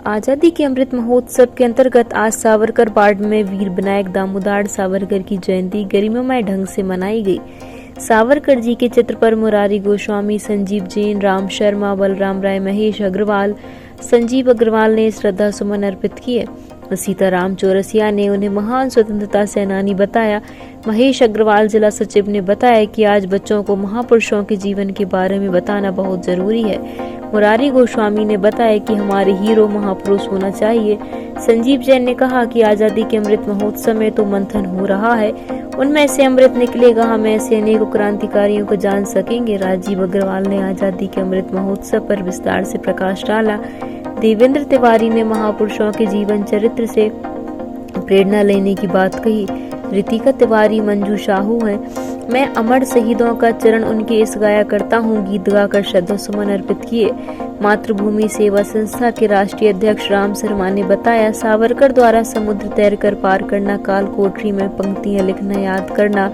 आज़ादी के अमृत महोत्सव के अंतर्गत आज सावरकर वार्ड में वीर विनायक दामोदर सावरकर की जयंती गरिमामय ढंग से मनाई गई। सावरकर जी के चित्र पर मुरारी गोस्वामी, संजीव जैन, राम शर्मा, बलराम राय, महेश अग्रवाल, संजीव अग्रवाल ने श्रद्धा सुमन अर्पित किए। सीताराम चौरसिया ने उन्हें महान स्वतंत्रता सेनानी बताया। महेश अग्रवाल जिला सचिव ने बताया कि आज बच्चों को महापुरुषों के जीवन के बारे में बताना बहुत जरूरी है। मुरारी गोस्वामी ने बताया कि हमारे हीरो महापुरुष होना चाहिए। संजीव जैन ने कहा कि आजादी के अमृत महोत्सव में तो मंथन हो रहा है, उनमें से अमृत निकलेगा, हम ऐसे अनेकों क्रांतिकारियों को जान सकेंगे। राजीव अग्रवाल ने आजादी के अमृत महोत्सव पर विस्तार से प्रकाश डाला। देवेंद्र तिवारी ने महापुरुषों के जीवन चरित्र से प्रेरणा लेने की बात कही। रितिका तिवारी, मंजू साहू हैं। मैं अमर शहीदों का चरण उनके इस गाया करता हूँ गीत गाकर श्रद्धा सुमन अर्पित किए। मातृभूमि सेवा संस्था के राष्ट्रीय अध्यक्ष राम शर्मा ने बताया, सावरकर द्वारा समुद्र तैरकर पार करना, काल कोठरी में पंक्तियां लिखना याद करना,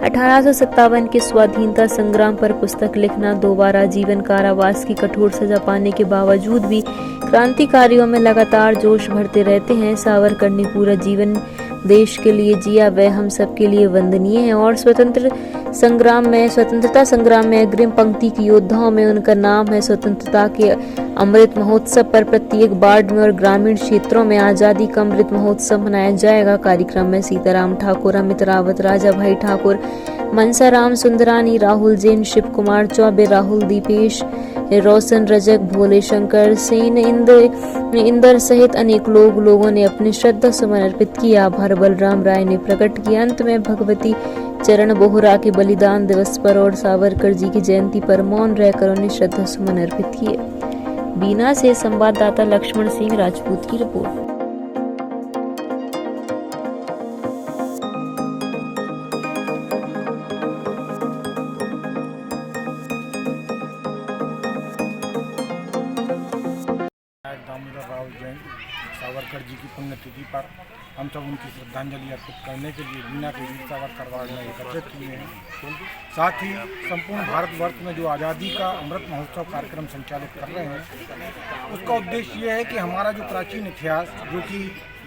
1857 के स्वाधीनता संग्राम पर पुस्तक लिखना, 2 बार आजीवन कारावास की कठोर सजा पाने के बावजूद भी क्रांतिकारियों में लगातार जोश भरते रहते हैं। सावरकर ने पूरा जीवन देश के लिए जिया, वह हम सब के लिए वंदनीय है और स्वतंत्रता संग्राम में अग्रिम पंक्ति के योद्धाओं में उनका नाम है। स्वतंत्रता के अमृत महोत्सव पर प्रत्येक वार्ड में और ग्रामीण क्षेत्रों में आजादी का अमृत महोत्सव मनाया जाएगा। कार्यक्रम में सीताराम ठाकुर, अमित रावत, राजा भाई ठाकुर, मनसाराम सुंदरानी, राहुल जैन, शिव कुमार चौबे, राहुल दीपेश, रोशन रजक, भोले शंकर सेन, इंदर सहित अनेक लोगों ने अपने श्रद्धा सुमन अर्पित किया। आभार बलराम राय ने प्रकट किया। अंत में भगवती चरण बोहरा के बलिदान दिवस पर और सावरकर जी की जयंती पर मौन रहकर उन्हें श्रद्धा सुमन अर्पित किए। बीना से संवाददाता लक्ष्मण सिंह राजपूत की रिपोर्ट। दामोदर राव जैन सावरकर जी की पुण्यतिथि पर हम सब उनकी श्रद्धांजलि अर्पित करने के लिए बीना के वीर सावरकर वार्ड में एकत्रित हुए हैं। साथ ही संपूर्ण भारतवर्ष में जो आज़ादी का अमृत महोत्सव कार्यक्रम संचालित कर रहे हैं, उसका उद्देश्य ये है कि हमारा जो प्राचीन इतिहास, जो कि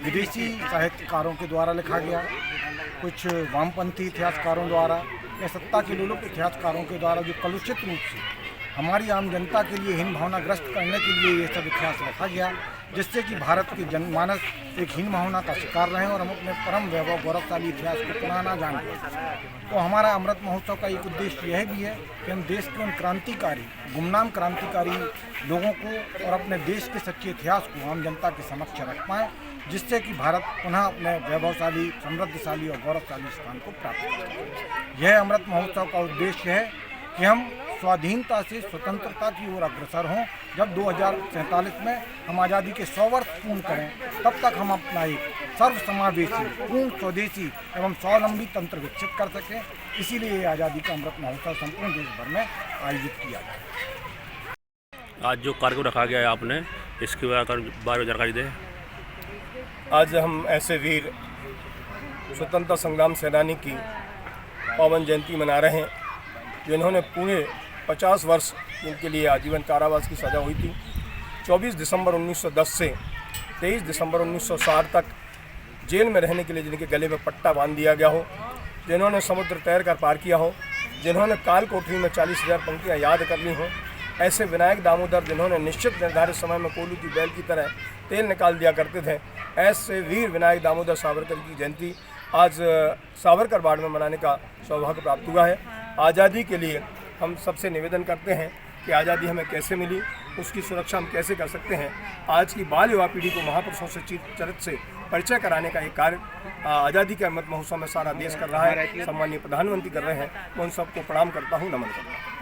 विदेशी साहित्यकारों के द्वारा लिखा गया, कुछ वामपंथी इतिहासकारों द्वारा या सत्ता के लोलुप इतिहासकारों के द्वारा जो कलुषित रूप से हमारी आम जनता के लिए हीन भावना ग्रस्त करने के लिए ये सब इतिहास रखा गया, जिससे कि भारत के जनमानस एक हीन भावना का शिकार रहे और हम अपने परम वैभव गौरवशाली इतिहास को पुनः ना जान पाए। तो हमारा अमृत महोत्सव का एक उद्देश्य यह भी है कि हम देश के उन क्रांतिकारी, गुमनाम क्रांतिकारी लोगों को और अपने देश के सच्चे इतिहास को आम जनता के समक्ष रख पाएँ, जिससे कि भारत पुनः अपने वैभवशाली, समृद्धशाली और गौरवशाली स्थान को प्राप्त करे। यह अमृत महोत्सव का उद्देश्य है कि हम स्वाधीनता से स्वतंत्रता की ओर अग्रसर हों। जब 2047 में हम आज़ादी के 100 वर्ष पूर्ण करें, तब तक हम अपना एक सर्वसमावेशी, पूर्ण स्वदेशी एवं स्वावलंबी तंत्र विकसित कर सकें। इसीलिए आज़ादी का अमृत महोत्सव संपूर्ण देश भर में आयोजित किया जाए। आज जो कार्यक्रम रखा गया है आपने, इसके बारे में जानकारी दें। आज हम ऐसे वीर स्वतंत्रता संग्राम सेनानी की पावन जयंती मना रहे हैं, जिन्होंने पूरे 50 वर्ष जिनके लिए आजीवन कारावास की सज़ा हुई थी। 24 दिसंबर 1910 से 23 दिसंबर 1960 तक जेल में रहने के लिए जिनके गले में पट्टा बांध दिया गया हो, जिन्होंने समुद्र तैर कर पार किया हो, जिन्होंने काल कोठरी में 40,000 पंक्तियाँ याद कर ली हों, ऐसे विनायक दामोदर जिन्होंने निश्चित निर्धारित समय में कोल्हू की बैल की तरह तेल निकाल दिया करते थे, ऐसे वीर विनायक दामोदर सावरकर की जयंती आज सावरकर वार्ड में मनाने का सौभाग्य प्राप्त हुआ है। आज़ादी के लिए हम सबसे निवेदन करते हैं कि आज़ादी हमें कैसे मिली, उसकी सुरक्षा हम कैसे कर सकते हैं। आज की बाल युवा पीढ़ी को महापुरुषों से चरित्र से परिचय कराने का एक कार्य आज़ादी के अमृत महोत्सव में सारा देश कर रहा है। सम्माननीय प्रधानमंत्री कर रहे हैं। मैं उन सबको प्रणाम करता हूँ, नमन करता हूँ।